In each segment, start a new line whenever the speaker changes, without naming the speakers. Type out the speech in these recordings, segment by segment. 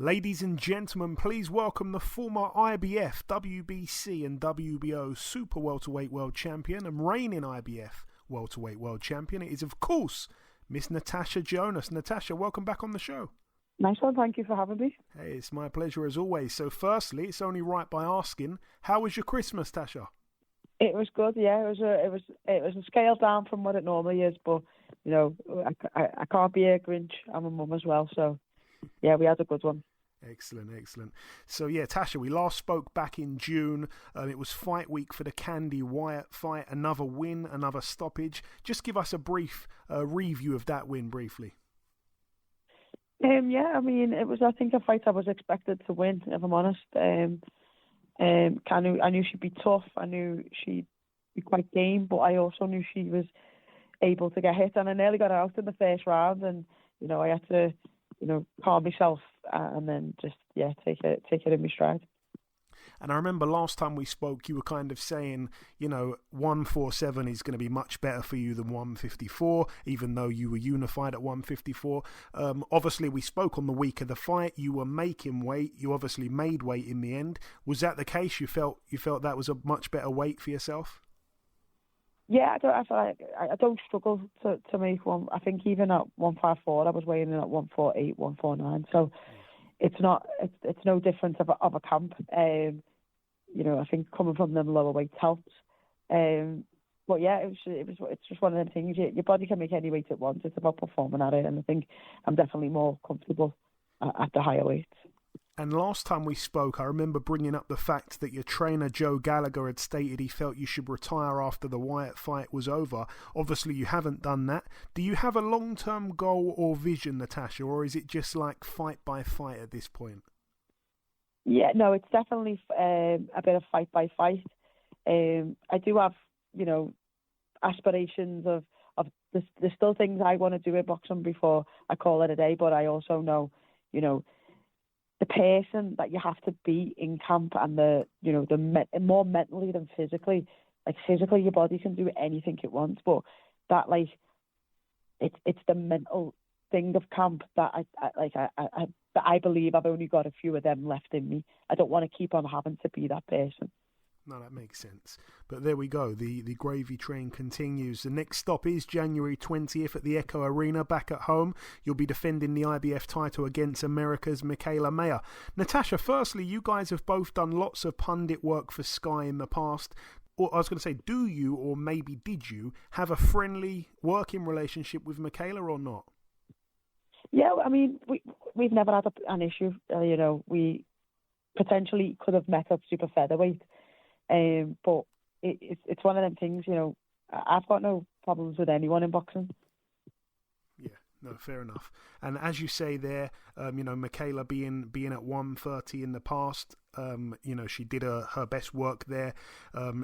Ladies and gentlemen, please welcome the former IBF, WBC and WBO Super Welterweight World Champion and reigning IBF Welterweight World Champion. It is, of course, Miss Natasha Jonas. Natasha, welcome back on the show.
Nice one, thank you for having me.
Hey, it's my pleasure as always. So firstly, it's only right by asking, how was your Christmas, Tasha?
It was good, yeah. It was a scale down from what it normally is, but you know, I can't be a Grinch. I'm a mum as well, so yeah, we had a good one.
Excellent. So yeah, Tasha, we last spoke back in June. It was fight week for the Candy Wyatt fight. Another win, another stoppage. Just give us a brief review of that win, briefly.
Yeah, I mean, it was, I think, a fight I was expected to win, if I'm honest. I knew she'd be tough. I knew she'd be quite game, but I also knew she was able to get hit, and I nearly got her out in the first round, and you know, I had to, you know, calm myself and then just take it in my stride.
And I remember last time we spoke, you were kind of saying, you know, 147 is going to be much better for you than 154, even though you were unified at 154. Obviously, we spoke on the week of the fight. You were making weight. You obviously made weight in the end. Was that the case? You felt that was a much better weight for yourself?
Yeah, I don't struggle to make one. I think even at 154, I was weighing in at 148, 149. So it's no difference of a camp. You know, I think coming from them lower weights helps. But yeah, it's just one of them things. Your body can make any weight it wants. It's about performing at it, and I think I'm definitely more comfortable at the higher weights.
And last time we spoke, I remember bringing up the fact that your trainer, Joe Gallagher, had stated he felt you should retire after the Wyatt fight was over. Obviously, you haven't done that. Do you have a long-term goal or vision, Natasha, or is it just like fight by fight at this point?
Yeah, no, it's definitely a bit of fight by fight. I do have, you know, aspirations of there's still things I want to do in boxing before I call it a day, but I also know, you know, the person that you have to be in camp, and more mentally than physically. Like physically, your body can do anything it wants, but that it's the mental thing of camp that I believe I've only got a few of them left in me. I don't want to keep on having to be that person.
No, that makes sense. But there we go. The gravy train continues. The next stop is January 20th at the Echo Arena back at home. You'll be defending the IBF title against America's Mikaela Mayer. Natasha, firstly, you guys have both done lots of pundit work for Sky in the past. Or I was going to say, do you, or maybe did you, have a friendly working relationship with Mikaela or not?
Yeah, I mean, we've never had an issue. You know, we potentially could have met up super featherweight. But it's one of them things, you know, I've got no problems with anyone in boxing.
Yeah, no, fair enough. And as you say there, you know, Mikaela being at 130 in the past, you know, she did her best work there.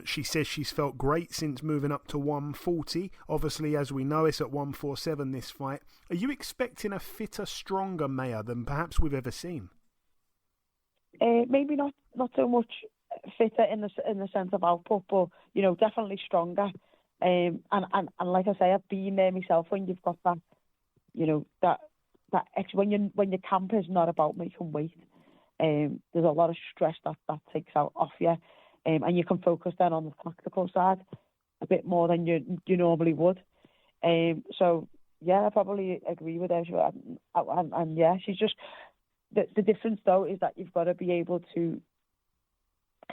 She says she's felt great since moving up to 140. Obviously, as we know, it's at 147 this fight. Are you expecting a fitter, stronger Mayer than perhaps we've ever seen?
Maybe not so much fitter in the sense of output, but you know, definitely stronger. And like I say, I've been there myself. When you've got that, you know, that when your camp is not about making weight, there's a lot of stress that takes out off you, and you can focus then on the tactical side a bit more than you normally would. So yeah, I probably agree with her. And yeah, she's just the difference though is that you've got to be able to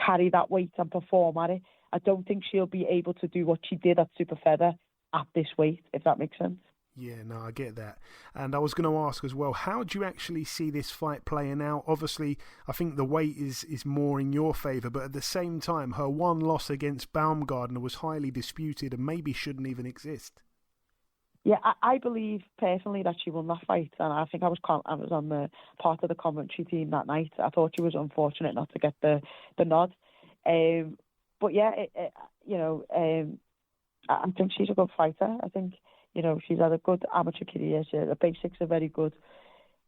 carry that weight and perform at it. I don't think she'll be able to do what she did at Super Feather at this weight, if that makes sense.
Yeah, no, I get that. And I was going to ask as well, how do you actually see this fight playing out? Obviously, I think the weight is more in your favour, but at the same time, her one loss against Baumgardner was highly disputed and maybe shouldn't even exist.
Yeah, I believe personally that she won that fight, and I think I was on the part of the commentary team that night. I thought she was unfortunate not to get the nod, but yeah, you know, I think she's a good fighter. I think, you know, she's had a good amateur career. The basics are very good.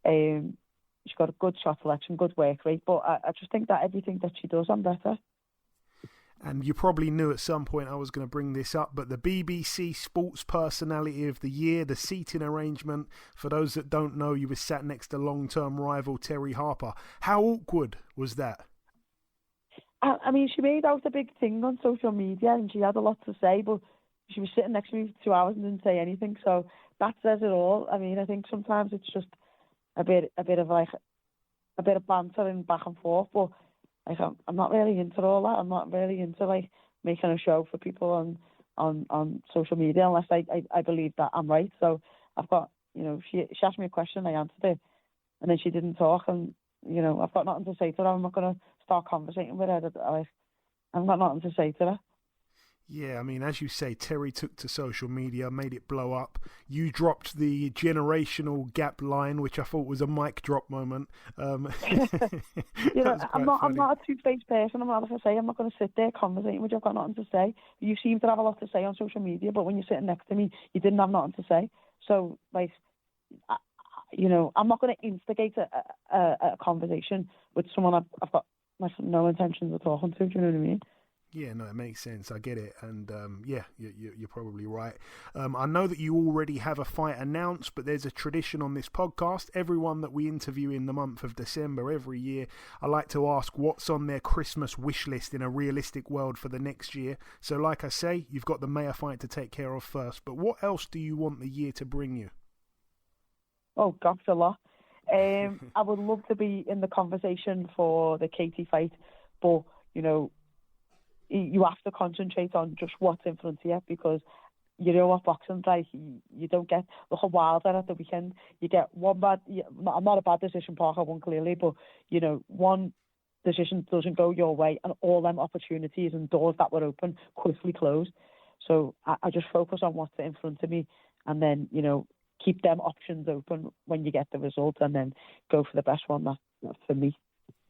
She's got a good shot selection, good work rate, but I just think that everything that she does, I'm better.
And you probably knew at some point I was going to bring this up, but the BBC Sports Personality of the Year, the seating arrangement, for those that don't know, you were sat next to long-term rival Terry Harper. How awkward was that?
I mean, she made out a big thing on social media and she had a lot to say, but she was sitting next to me for 2 hours and didn't say anything. So that says it all. I mean, I think sometimes it's just a bit of banter and back and forth, but like, I'm not really into all that. I'm not really into like making a show for people on social media unless I believe that I'm right. So I've got, she asked me a question, I answered it, and then she didn't talk, and I've got nothing to say to her. I'm not going to start conversating with her. I've got nothing to say to her.
Yeah, I mean, as you say, Terry took to social media, made it blow up. You dropped the generational gap line, which I thought was a mic drop moment. I'm not a two-faced person. I'm not going to sit there conversating with you. I've got nothing to say. You seem to have a lot to say on social media, but when you're sitting next to me, you didn't have nothing to say. So, like, I'm not going to instigate a conversation with someone I've got no intentions of talking to. Do you know what I mean? Yeah, no, it makes sense. I get it. And you're probably right. I know that you already have a fight announced, but there's a tradition on this podcast. Everyone that we interview in the month of December every year, I like to ask what's on their Christmas wish list in a realistic world for the next year. So like I say, you've got the Mayor fight to take care of first. But what else do you want the year to bring you?
Oh, gosh, a lot. I would love to be in the conversation for the Katie fight, but, you have to concentrate on just what's in front of you, because you know what boxing's like. You don't get the whole wilder at the weekend. You get one bad... I'm not a bad decision, Parker won clearly, but, one decision doesn't go your way and all them opportunities and doors that were open quickly closed. So I just focus on what's in front of me and then, keep them options open when you get the result and then go for the best one that's for me.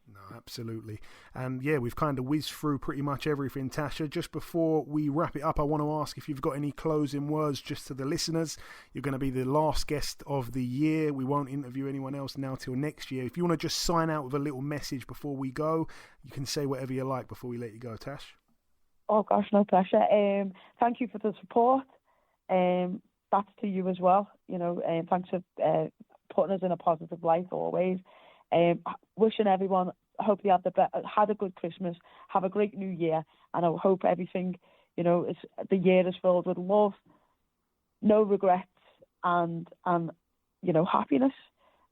No, absolutely. And yeah, we've kind of whizzed through pretty much everything, Tasha. Just before we wrap it up, I want to ask if you've got any closing words just to the listeners. You're going to be the last guest of the year. We won't interview anyone else now till next year. If you want to just sign out with a little message before we go, you can say whatever you like before we let you go, Tash.
Oh gosh, no pressure. Thank you for the support. That's to you as well. Thanks for putting us in a positive light always. Wishing everyone, I hope they had a good Christmas, have a great New Year, and I hope everything, the year is filled with love, no regrets, and happiness.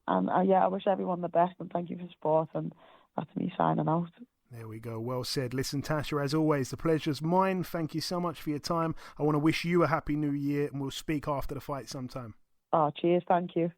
And I wish everyone the best, and thank you for support. And that's me signing out.
There we go. Well said. Listen, Tasha, as always, the pleasure's mine. Thank you so much for your time. I want to wish you a happy New Year, and we'll speak after the fight sometime.
Oh, cheers. Thank you.